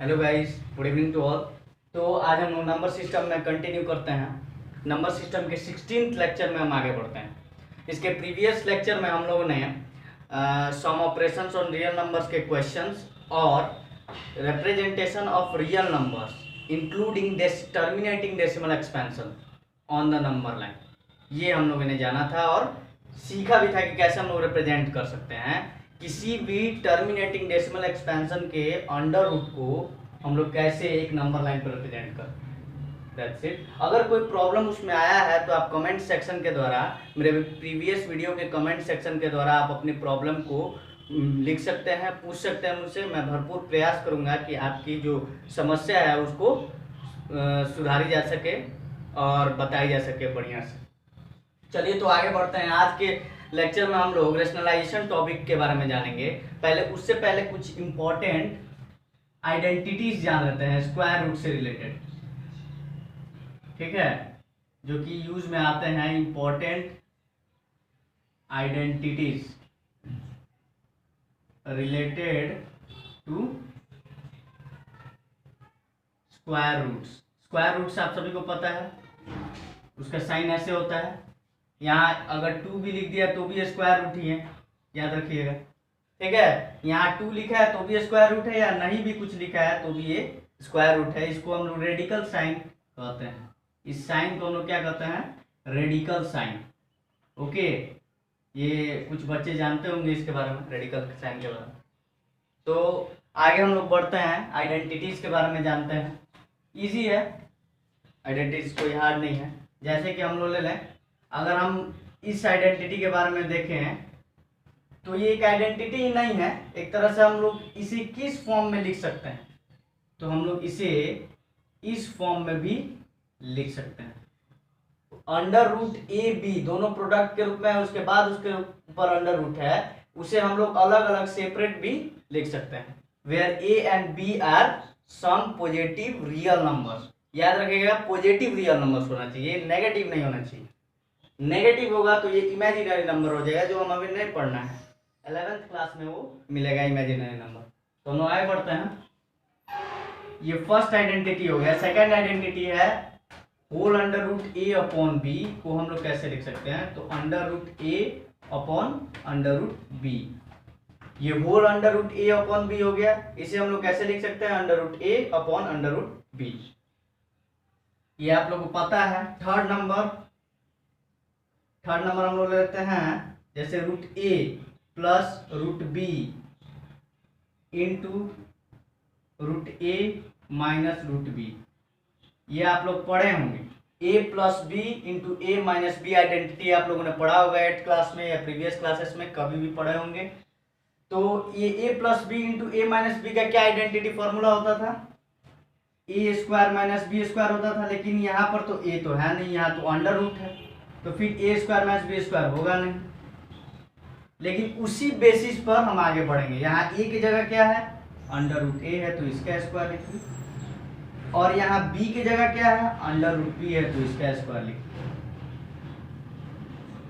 Hello guys, good evening to all. तो आज हम लोग नंबर सिस्टम में कंटिन्यू करते हैं। नंबर सिस्टम के 16th लेक्चर में हम आगे बढ़ते हैं। इसके प्रीवियस लेक्चर में हम लोगों ने सम ऑपरेशंस ऑन रियल नंबर्स के क्वेश्चंस और representation of real numbers including terminating decimal expansion on the number line, ये हम लोगों ने जाना था और सीखा भी था कि कैसे हम लोग रिप्रेजेंट कर सकते हैं किसी भी टर्मिनेटिंग डेसिमल एक्सपेंशन के अंडर रूट को हम लोग कैसे एक नंबर लाइन पर रिप्रेजेंट कर। That's it. अगर कोई प्रॉब्लम उसमें आया है तो आप कमेंट सेक्शन के द्वारा, मेरे प्रीवियस वीडियो के कमेंट सेक्शन के द्वारा आप अपनी प्रॉब्लम को लिख सकते हैं, पूछ सकते हैं मुझसे। मैं भरपूर प्रयास करूंगा कि आपकी जो समस्या है उसको सुधारी जा सके और बताई जा सके बढ़िया से। चलिए तो आगे बढ़ते हैं। आज के लेक्चर में हम लोग रेशनलाइजेशन टॉपिक के बारे में जानेंगे। उससे पहले कुछ इंपॉर्टेंट आइडेंटिटीज जान लेते हैं स्क्वायर रूट से रिलेटेड, ठीक है, जो कि यूज में आते हैं। Important identities related to square roots. Square roots आप सभी को पता है, उसका साइन ऐसे होता है। यहाँ अगर 2 भी लिख दिया तो भी स्क्वायर रूट ही है, याद रखिएगा, ठीक है। यहाँ 2 लिखा है तो भी स्क्वायर रूट है, या नहीं भी कुछ लिखा है तो भी ये स्क्वायर रूट है। इसको हम लोग रेडिकल साइन कहते हैं। इस साइन को हम लोग क्या कहते हैं? Radical sign. ओके, ये कुछ बच्चे जानते होंगे इसके बारे में, रेडिकल साइन के बारे में। तो आगे हम लोग बढ़ते हैं, आइडेंटिटीज के बारे में जानते हैं। ईजी है, आइडेंटिटीज कोई हार्ड नहीं है। जैसे कि हम लोग ले लें, अगर हम इस आइडेंटिटी के बारे में देखें तो ये एक आइडेंटिटी ही नहीं है, एक तरह से हम लोग इसे किस फॉर्म में लिख सकते हैं, तो हम लोग इसे इस फॉर्म में भी लिख सकते हैं। अंडर रूट ए बी दोनों प्रोडक्ट के रूप में है, उसके बाद उसके ऊपर अंडर रूट है, उसे हम लोग अलग अलग सेपरेट भी लिख सकते हैं। Where A and B are some positive real numbers. याद रखिएगा, पॉजिटिव रियल नंबर्स होना चाहिए, नेगेटिव नहीं होना चाहिए। नेगेटिव होगा तो ये इमेजिनरी नंबर हो जाएगा, जो हम अभी नहीं पढ़ना है। 11th क्लास में वो मिलेगा इमेजिनरी नंबर। तो हम आगे बढ़ते हैं। ये फर्स्ट आइडेंटिटी हो गया। सेकंड आइडेंटिटी है होल अंडर रूट ए अपॉन बी, को हम लोग कैसे लिख सकते हैं? तो अंडर रूट ए अपॉन अंडर रूट बी। ये होल अंडर रूट ए अपॉन बी हो गया, इसे हम लोग कैसे लिख सकते हैं? अंडर रूट ए अपॉन अंडर रूट बी। ये आप लोग को पता है। थर्ड नंबर हम लोग लेते हैं, जैसे root A plus root B into root A minus root B. ये आप लोग पढ़े होंगे। A plus B into A minus B identity आप लोगों ने पढ़ा होगा 8th क्लास में या प्रीवियस क्लासेस में, कभी भी पढ़े होंगे। तो ये ए plus B into A minus B का क्या आइडेंटिटी फॉर्मूला होता था? ए स्क्वायर माइनस बी स्क्वायर होता था। लेकिन यहाँ पर तो ए तो है नहीं, यहाँ तो अंडर रूट है, तो फिर ए स्क्वायर माइनस बी स्क्वायर होगा नहीं। लेकिन उसी बेसिस पर हम आगे बढ़ेंगे। यहाँ ए की जगह क्या है? अंडर रूट ए है, तो इसका स्क्वायर लिखिए। और यहाँ बी की जगह क्या है? अंडर रूट बी है, तो इसका स्क्वायर लिखिए।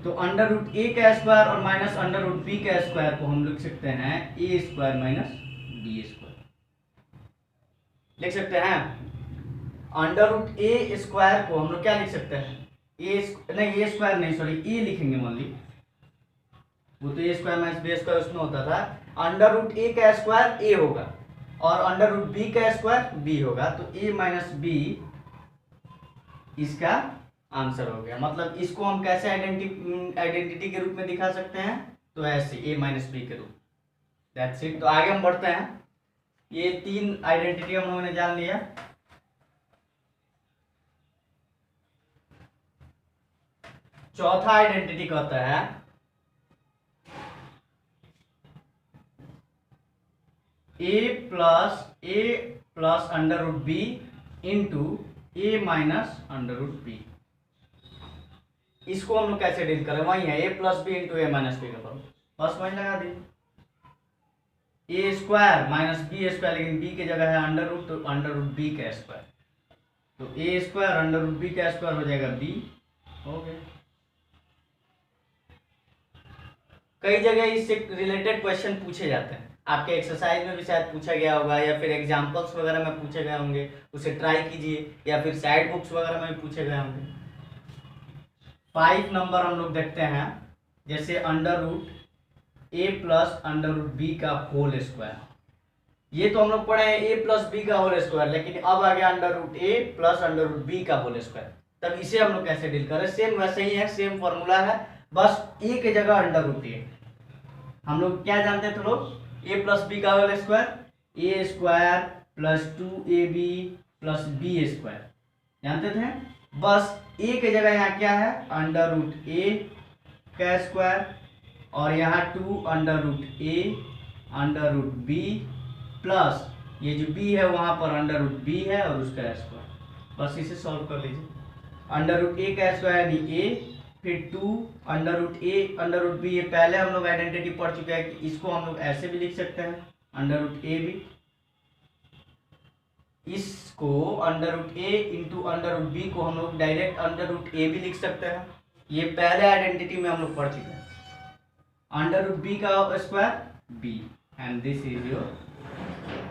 तो अंडर रूट ए का स्क्वायर और माइनस अंडर रूट बी का स्क्वायर को हम लिख सकते हैं ए स्क्वायर माइनस बी स्क्वायर, लिख सकते हैं। अंडर रूट ए स्क्वायर को हम लोग क्या लिख सकते हैं? ए स्क्वायर नहीं, सॉरी, ए लिखेंगे ओनली। वो तो A square minus B square उसमें होता था। अंडर रूट ए का स्क्वायर ए होगा और अंडर रूट बी का स्क्वायर बी होगा, तो ए माइनस बी इसका आंसर हो गया। मतलब इसको हम कैसे आइडेंटिटी के रूप में दिखा सकते हैं? तो ऐसे ए माइनस बी के रूप। That's it. तो आगे हम बढ़ते हैं। ये 3 आइडेंटिटी हम लोगों ने जान लिया। चौथा आइडेंटिटी कहता है A plus under root B into A minus under root B. इसको हम लोग कैसे डील करें? वही है, A plus B into A minus B का फॉर्म, बस वही लगा दी। A square minus B square, लेकिन बी की जगह है अंडर रूट, तो अंडर रूट बी का स्क्वायर, तो A square under root B का स्क्वायर हो जाएगा बी। हो गया। कई जगह इससे रिलेटेड क्वेश्चन पूछे जाते हैं। आपके एक्सरसाइज में भी शायद पूछा गया होगा, या फिर एग्जाम्पल्स वगैरह में पूछे गए होंगे, उसे ट्राई कीजिए, या फिर साइड बुक्स वगैरह में भी पूछे गए होंगे। 5 नंबर हम लोग देखते हैं, जैसे under root A plus under root B का होल स्क्वायर। ये तो हम लोग पढ़े हैं ए प्लस बी का होल स्क्वायर, लेकिन अब आ गया under root A plus under root B का होल स्क्वायर। तब इसे हम लोग कैसे डील करें? सेम वैसे ही है, सेम फॉर्मूला है, बस ए की जगह अंडर रूट ए। हम लोग क्या जानते थे लोग? ए प्लस बी का whole square, A square plus 2ab plus B square जानते थे। बस ए की जगह यहाँ क्या है? अंडर रूट ए का स्क्वायर, और यहाँ 2 under root A under root B plus ये जो b है वहां पर अंडर रूट बी है और उसका स्क्वायर। बस इसे सॉल्व कर लीजिए। अंडर रूट ए का स्क्वायर यानी a, फिर 2 under root A under root B. ये पहले हम लोग आइडेंटिटी पढ़ चुके हैं कि इसको हम लोग ऐसे भी लिख सकते हैं, अंडर रूट ए बी। इसको under root A into under root B को हम लोग डायरेक्ट अंडर रूट ए भी लिख सकते हैं। ये पहले आइडेंटिटी में हम लोग पढ़ चुके हैं। अंडर रूट बी का square b, and this is your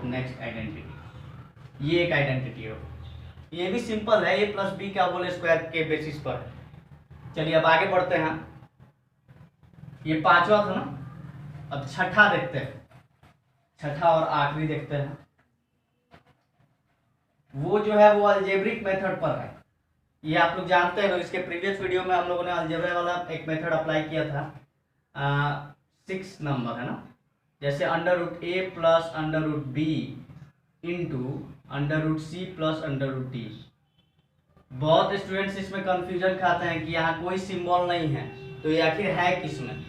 next identity. ये एक आइडेंटिटी हो, ये भी सिंपल है, ए प्लस बी का होल स्क्वायर के बेसिस पर है। चलिए अब आगे बढ़ते हैं। ये पांचवा था ना, अब छठा देखते हैं, छठा और आखिरी देखते हैं। वो जो है वो अलजेब्रिक मेथड पर है। ये आप लोग जानते हैं, इसके प्रीवियस वीडियो में हम लोगों ने अलजेब्रा वाला एक मेथड अप्लाई किया था। 6 नंबर है ना, जैसे under root A plus under root B into under root C plus under root D. बहुत स्टूडेंट्स इसमें कंफ्यूजन खाते हैं कि यहाँ कोई सिंबल नहीं है, तो ये आखिर है किस में?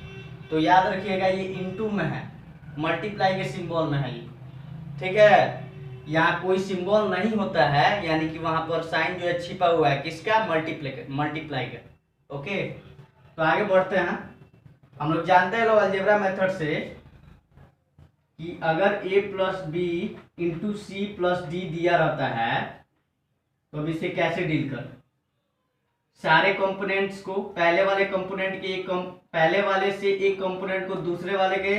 तो याद रखिएगा ये इंटू में है, मल्टीप्लाई के सिंबल में है ये, ठीक है। यहाँ कोई सिंबल नहीं होता है, यानी कि वहां पर साइन जो है छिपा हुआ है किसका? मल्टीप्लाई का। ओके, तो आगे बढ़ते हैं। हम लोग जानते हैं लोग अलजेब्रा मेथड से कि अगर a plus B into C plus D दिया रहता है तो अब इसे कैसे डील कर? सारे कंपोनेंट्स को पहले वाले कंपोनेंट के पहले वाले से एक कंपोनेंट को दूसरे वाले के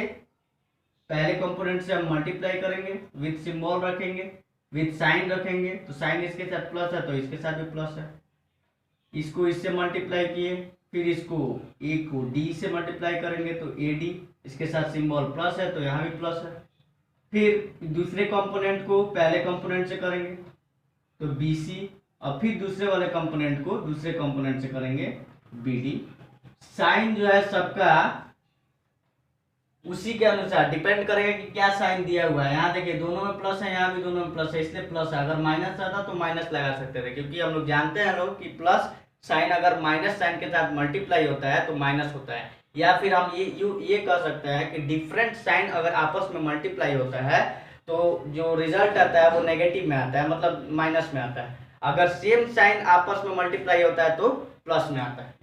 पहले कंपोनेंट से हम मल्टीप्लाई करेंगे, विथ सिंबल रखेंगे, विथ साइन रखेंगे। तो साइन इसके साथ प्लस है तो इसके साथ भी प्लस है। इसको इससे मल्टीप्लाई किए, फिर इसको ए को डी से मल्टीप्लाई करेंगे तो ए डी, इसके साथ सिंबल प्लस है तो यहाँ भी प्लस है। फिर दूसरे कंपोनेंट को पहले कंपोनेंट से करेंगे तो बी सी, और फिर दूसरे वाले कंपोनेंट को दूसरे कंपोनेंट से करेंगे बी डी। साइन जो है सबका उसी के अनुसार डिपेंड करेगा कि क्या साइन दिया हुआ है। यहाँ देखिए दोनों में प्लस है, यहाँ भी दोनों में प्लस है, इसलिए प्लस है। अगर माइनस आता तो माइनस लगा सकते थे, क्योंकि हम लोग जानते हैं लोग कि प्लस साइन अगर माइनस साइन के साथ मल्टीप्लाई होता है तो माइनस होता है। या फिर हम ये कह सकते हैं कि डिफरेंट साइन अगर आपस में मल्टीप्लाई होता है तो जो रिजल्ट आता है वो नेगेटिव में आता है, मतलब माइनस में आता है। अगर सेम साइन आपस में मल्टीप्लाई होता है तो प्लस में आता है।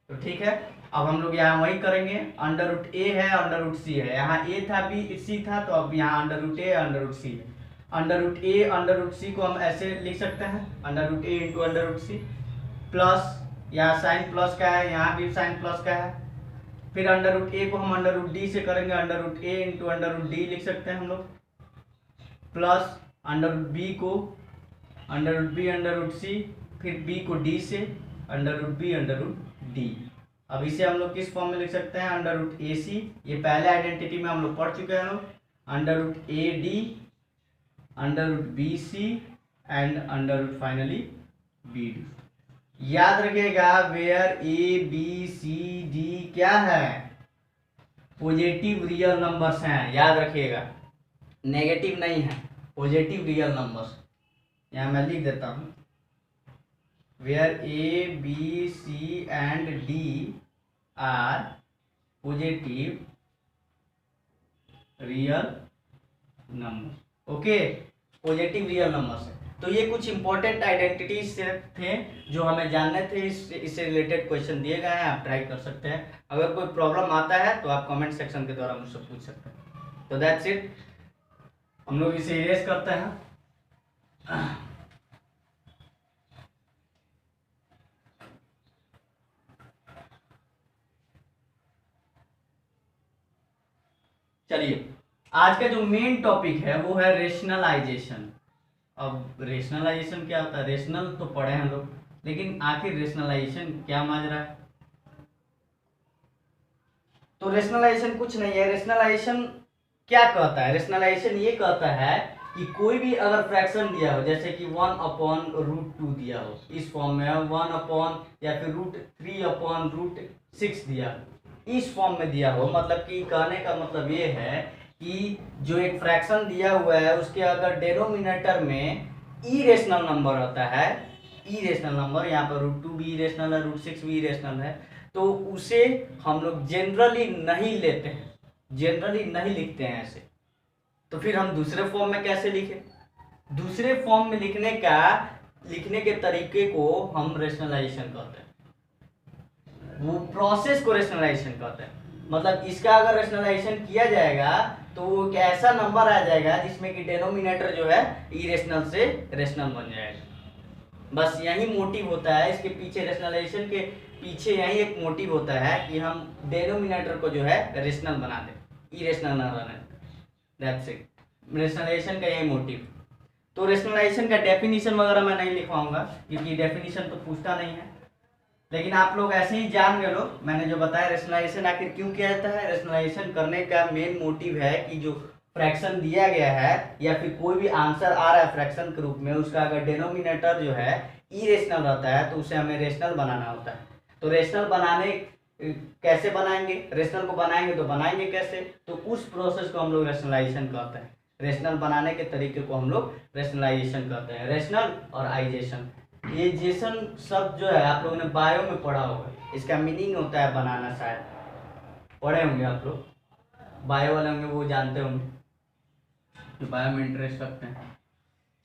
तो ठीक है, अब हम लोग यहाँ वही करेंगे। अंडर रूट ए है, अंडर रूट सी है, यहाँ ए था बी सी था, तो अब यहाँ under root A under root सी है। Under root A under root सी को हम ऐसे लिख सकते हैं, under root A into under root C, plus यहाँ साइन प्लस का है, यहाँ भी साइन प्लस का है। फिर अंडर रूट ए को हम अंडर रूट डी से करेंगे, under root A into under root D लिख सकते हैं हम लोग, प्लस अंडर रूट बी को under root B under root C, फिर बी को डी से under root B under root D. अब इसे हम लोग किस फॉर्म में लिख सकते हैं? अंडर रूट ए सी, ये पहले आइडेंटिटी में हम लोग पढ़ चुके हैं लोग, under root A D under root B C and under root finally B D. याद रखिएगा where A B C D क्या है? पॉजिटिव रियल नंबर्स हैं, याद रखिएगा, नेगेटिव नहीं है, पॉजिटिव रियल नंबर्स। यहाँ मैं लिख देता हूँ, where A B C and D are positive real number. Okay, positive real numbers है। तो ये कुछ इंपॉर्टेंट आइडेंटिटीज थे जो हमें जानने थे, इससे रिलेटेड क्वेश्चन दिए गए हैं, आप ट्राई कर सकते हैं। अगर कोई प्रॉब्लम आता है तो आप कमेंट सेक्शन के द्वारा मुझसे पूछ सकते हैं। तो दैट्स इट, हम लोग इसे इरेज करते हैं। चलिए आज का जो मेन टॉपिक है वो है रेशनलाइजेशन। अब रेशनलाइजेशन क्या होता है? रेशनल तो पढ़े हैं हम लोग, लेकिन आखिर रेशनलाइजेशन क्या माजरा है? तो रेशनलाइजेशन कुछ नहीं है। रेशनलाइजेशन क्या कहता है? रेशनलाइजेशन ये कहता है कि कोई भी अगर फ्रैक्शन दिया हो, जैसे कि 1/√2 दिया हो, इस फॉर्म में 1 या फिर √3/√6 दिया हो, इस फॉर्म में दिया हो, मतलब कि कहने का मतलब ये है कि जो एक फ्रैक्शन दिया हुआ है उसके अगर डेनोमिनेटर में इरेशनल नंबर होता है, इरेशनल नंबर, यहाँ पर √2 भी इरेशनल है, √6 भी इरेशनल है, तो उसे हम लोग जनरली नहीं लेते हैं, जनरली नहीं लिखते हैं ऐसे। तो फिर हम दूसरे फॉर्म में कैसे लिखें? दूसरे फॉर्म में लिखने के तरीके को हम रेशनलाइजेशन कहते हैं, वो प्रोसेस को रेशनलाइजेशन कहते हैं। मतलब इसका अगर रेशनलाइजेशन किया जाएगा तो वो एक ऐसा नंबर आ जाएगा जिसमें कि डेनोमिनेटर जो है इरेशनल से रेशनल बन जाएगा। बस यही मोटिव होता है इसके पीछे, रेशनलाइजेशन के पीछे यही एक मोटिव होता है कि हम डेनोमिनेटर को जो है रेशनल बना दें, इरेशनल ना रहने। दैट्स इट, रेशनलाइजेशन का यही मोटिव। तो रेशनलाइजेशन का डेफिनेशन वगैरह मैं नहीं लिखवाऊंगा क्योंकि डेफिनेशन तो पूछता नहीं है, लेकिन आप लोग ऐसे ही जान गए लो मैंने जो बताया रेशनलाइजेशन आखिर क्यों किया जाता है। रेशनलाइजेशन करने का मेन मोटिव है कि जो फ्रैक्शन दिया गया है या फिर कोई भी आंसर आ रहा है फ्रैक्शन के रूप में, उसका अगर डेनोमिनेटर जो है इरेशनल रहता है तो उसे हमें रेशनल बनाना होता है। तो रेशनल बनाने कैसे बनाएंगे? रेशनल को बनाएंगे तो बनाएंगे कैसे? तो उस प्रोसेस को हम लोग रेशनलाइजेशन कहते हैं। रेशनल बनाने के तरीके को हम लोग रेशनलाइजेशन कहते हैं। रेशनल और आइजेशन, ये जेसन शब्द जो है आप लोगों ने बायो में पढ़ा होगा, इसका मीनिंग होता है बनाना, शायद पढ़े होंगे आप लोग, बायो वाले होंगे वो जानते होंगे जो बायो में इंटरेस्ट रखते हैं।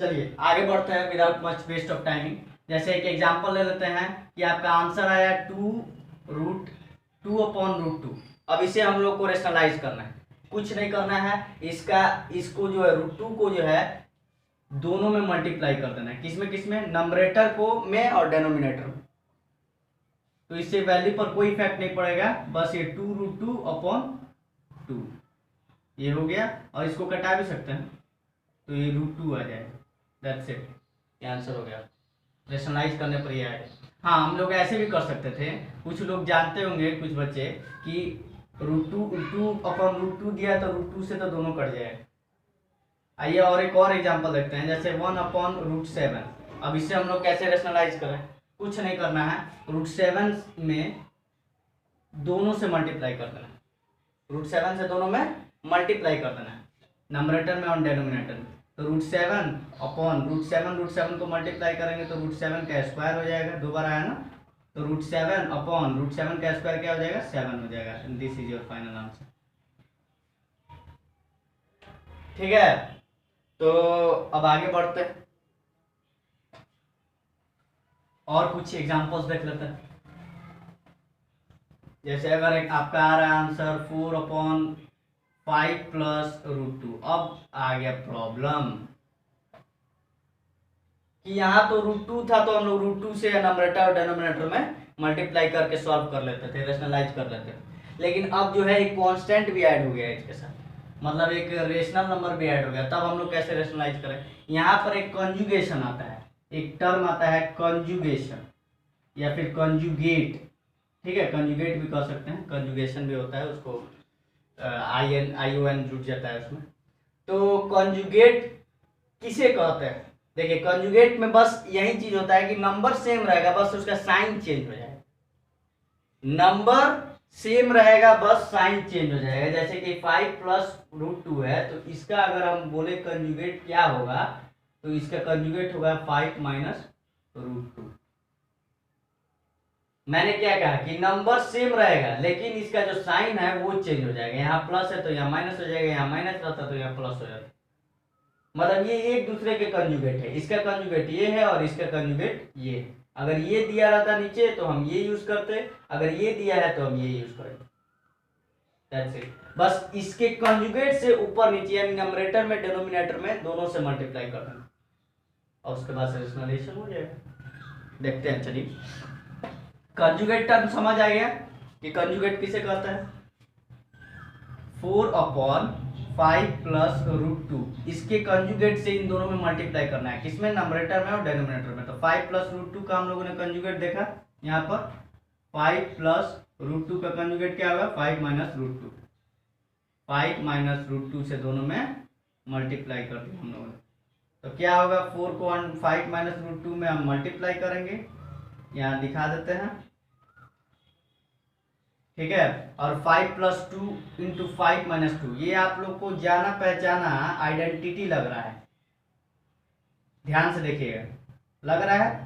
चलिए आगे बढ़ते हैं without much waste of timing. जैसे एक एग्जांपल ले लेते हैं कि आपका आंसर आया 2√2/√2। अब इसे हम लोग को रेशनलाइज करना है, कुछ नहीं करना है, इसको जो है √2 को जो है दोनों में मल्टीप्लाई कर देना है। किसमें? नंबरेटर को में और डेनोमिनेटर में। तो इससे वैल्यू पर कोई इफेक्ट नहीं पड़ेगा, बस ये 2√2/2 ये हो गया, और इसको कटा भी सकते हैं तो ये √2 आ जाएगा। दैट्स इट, ये आंसर हो गया। रेशनलाइज करने पर ये आएगा। हाँ, हम लोग ऐसे भी कर सकते थे, कुछ लोग जानते होंगे कुछ बच्चे कि √2 दिया तो √2 से तो दोनों कट जाएगा। आइए और एक और एग्जांपल देखते हैं, जैसे 1/√7। अब इसे हम लोग कैसे रेशनलाइज करें? कुछ नहीं करना है, √7 में दोनों से मल्टीप्लाई कर देना है, √7 से दोनों में मल्टीप्लाई कर देना है, नंबरेटर में और डेनोमिनेटर में। तो √7 को मल्टीप्लाई करेंगे तो √7 का स्क्वायर हो जाएगा, दो बार आया ना, तो √7 का स्क्वायर क्या हो जाएगा? 7 हो जाएगा। This is your final answer. ठीक है, तो अब आगे बढ़ते हैं और कुछ एग्जांपल्स देख लेते हैं। जैसे अगर एक आपका आ रहा है आंसर 4/5 + √2। अब आ गया प्रॉब्लम कि यहाँ तो √2 था तो हम लोग √2 से नंबरेटर और डेनोमिनेटर में मल्टीप्लाई करके सॉल्व कर लेते थे, रेशनलाइज कर लेते थे। लेकिन अब जो है एक कांस्टेंट भी ऐड हो गया है इसके साथ, मतलब एक रेशनल नंबर भी ऐड हो गया, तब हम लोग कैसे रेशनलाइज करें? यहाँ पर एक कंजुगेशन आता है, एक टर्म आता है कंजुगेशन या फिर कंजुगेट। ठीक है, कंजुगेट भी कह सकते हैं, कंजुगेशन भी होता है, उसको ION जुड़ जाता है उसमें। तो कंजुगेट किसे कहते हैं? देखिए, कंजुगेट में बस यही चीज होता है कि नंबर सेम रहेगा, बस उसका साइन चेंज हो जाएगा। नंबर सेम रहेगा, बस साइन चेंज हो जाएगा। जैसे कि 5 + √2 है, तो इसका अगर हम बोले कंजुगेट क्या होगा, तो इसका कंजुगेट होगा 5 - √2। मैंने क्या कहा कि नंबर सेम रहेगा, लेकिन इसका जो साइन है वो चेंज हो जाएगा। यहाँ प्लस है तो यहाँ माइनस हो जाएगा, यहाँ माइनस रहता तो यहाँ प्लस हो जाता। मतलब ये एक दूसरे के कंजुगेट है, इसका कंजुगेट ये है और इसका कंजुगेट ये है। अगर ये दिया रहता नीचे तो हम ये यूज करते, अगर ये दिया है तो हम ये यूज करेंगे। दैट्स इट, बस इसके कंजुगेट से ऊपर नीचे यानी नंबरेटर में डेनोमिनेटर में दोनों से मल्टीप्लाई कर देना और उसके बाद रेशनलाइजेशन हो जाएगा। देखते हैं, चलिए कंजुगेट टर्म समझ आ गया कि कंजुगेट किसे कहता है? 4/5 5 प्लस रूट टू, इसके कंजुगेट से इन दोनों में मल्टीप्लाई करना है, किसमें, नंबरेटर में और डिनोमिनेटर में। तो 5 प्लस रूट टू का हम लोगों ने कंजुगेट देखा यहाँ पर, 5 प्लस रूट टू का कंजुगेट क्या होगा, 5 minus root two, 5 minus root two से दोनों में मल्टीप्लाई कर दिया हम लोगों ने। तो क्या होगा, 4 को 5 माइनस रूट टू में हम मल्टीप्लाई करेंगे, यहाँ दिखा देते हैं, ठीक है। और 5 plus two into 5 minus two, ये आप लोग को जाना पहचाना आइडेंटिटी लग रहा है, ध्यान से देखिएगा, लग रहा है।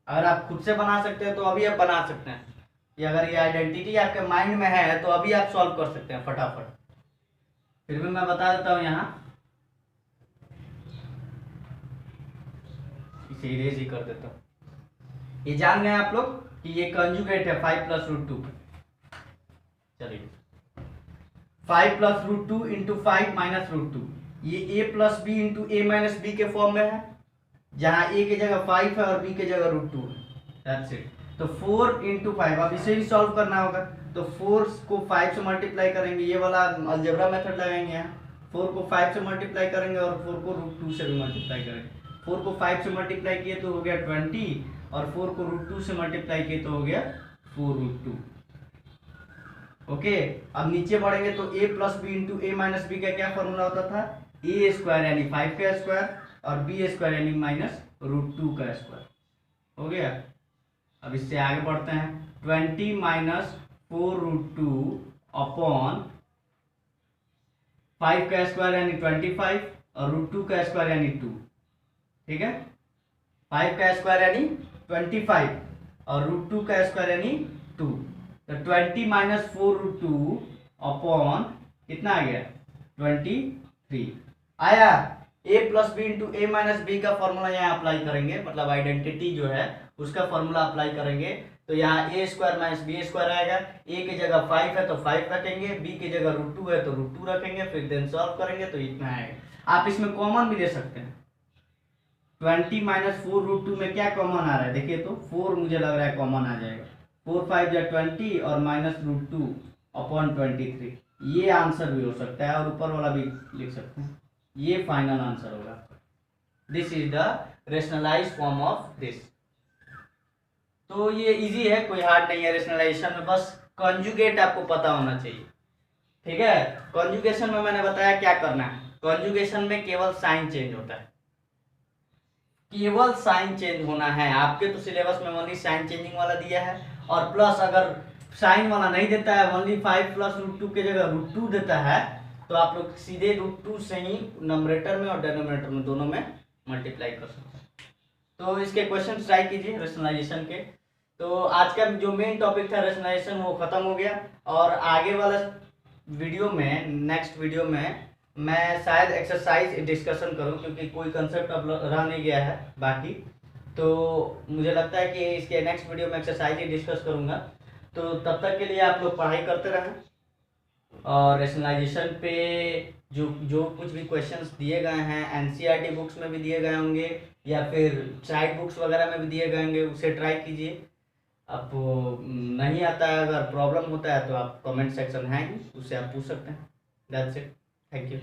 अगर आप खुद से बना सकते हैं तो अभी आप बना सकते हैं, ये अगर ये आइडेंटिटी आपके माइंड में है तो अभी आप सॉल्व कर सकते हैं फटाफट। फिर भी मैं बता देता हूं, यहाँ इसे इरेज ही कर देता हूं। ये जान गए आप लोग कि ये कंजुगेट है 5 प्लस रूट टू। चलिए 5 plus root two into 5 minus root two, ये a plus B into A minus B के फॉर्म में है, जहां a की जगह 5 है और b की जगह रूट टू है, दैट्स इट। तो 4 इंटू 5, अब इसे भी सॉल्व करना होगा, तो 4 को 5 से मल्टीप्लाई करेंगे, ये वाला अलजेब्रा मेथड लगाएंगे यहाँ, 4 को 5 से मल्टीप्लाई करेंगे और 4 को रूट टू से भी मल्टीप्लाई करेंगे। 4 को 5 से मल्टीप्लाई किए तो हो गया 20, और 4 को रूट टू से मल्टीप्लाई किए तो हो गया 4 रूट टू। ओके, अब नीचे बढ़ेंगे तो a plus B into A minus B का क्या फॉर्मूला होता था, a स्क्वायर यानी 5 का स्क्वायर और b स्क्वायर यानी माइनस रूट टू का स्क्वायर, हो गया। अब इससे आगे बढ़ते हैं, 20 माइनस 4 रूट टू अपॉन 5 का स्क्वायर यानी 25 और रूट टू का स्क्वायर यानी 2, ठीक है। 5 का स्क्वायर यानी 25 और रूट टू का स्क्वायर यानी 2, तो 20 माइनस 4 रूट टू अपॉन कितना आ गया 23 आया। a plus B into A minus B का फॉर्मूला यहाँ अप्लाई करेंगे, मतलब आइडेंटिटी जो है उसका फॉर्मूला अप्लाई करेंगे, तो यहाँ a square minus B square आएगा, a की जगह 5 है तो 5 रखेंगे, b की जगह रूट टू है तो रूट टू रखेंगे, फिर देन सॉल्व करेंगे तो इतना आएगा। आप इसमें कॉमन भी ले सकते हैं, 20 माइनस 4 रूट टू में क्या कॉमन आ रहा है, देखिए तो 4 मुझे लग रहा है कॉमन आ जाएगा, 4 5 या 20 और माइनस रूट टू अपॉन 23, ये आंसर भी हो सकता है और ऊपर वाला भी लिख सकते हैं, ये फाइनल आंसर होगा। This is the rationalized form of this. तो ये इजी है, कोई हार्ड नहीं है रेशनलाइजेशन में, बस कंजुगेट आपको पता होना चाहिए, ठीक है। कंजुगेशन में मैंने बताया क्या करना है, कंजुगेशन में केवल साइन चेंज होता है, केवल साइन चेंज होना है। आपके तो सिलेबस में ओनली साइन चेंजिंग वाला दिया है, और प्लस अगर साइन वाला नहीं देता है, ओनली 5 प्लस रूट टू की जगह रूट टू देता है, तो आप लोग सीधे रूट टू से ही नंबरेटर में और डिनोमिनेटर में दोनों में मल्टीप्लाई कर सकते हैं। तो इसके क्वेश्चन ट्राई कीजिए रेशनलाइजेशन के। तो आज का जो मेन टॉपिक था रेशनलाइजेशन वो खत्म हो गया, और आगे वाला वीडियो में, नेक्स्ट वीडियो में मैं शायद एक्सरसाइज डिस्कशन करूं, क्योंकि कोई कंसेप्ट अब रह नहीं गया है बाकी, तो मुझे लगता है कि इसके नेक्स्ट वीडियो में एक्सरसाइज ही डिस्कस करूंगा। तो तब तक के लिए आप लोग पढ़ाई करते रहें, और रेशनलाइजेशन पे जो कुछ भी क्वेश्चंस दिए गए हैं एनसीईआरटी बुक्स में भी दिए गए होंगे या फिर साइड बुक्स वगैरह में भी दिए गए होंगे, उसे ट्राई कीजिए। आपको नहीं आता है, अगर प्रॉब्लम होता है तो आप कमेंट सेक्शन है उससे आप पूछ सकते हैं। That's it, thank you.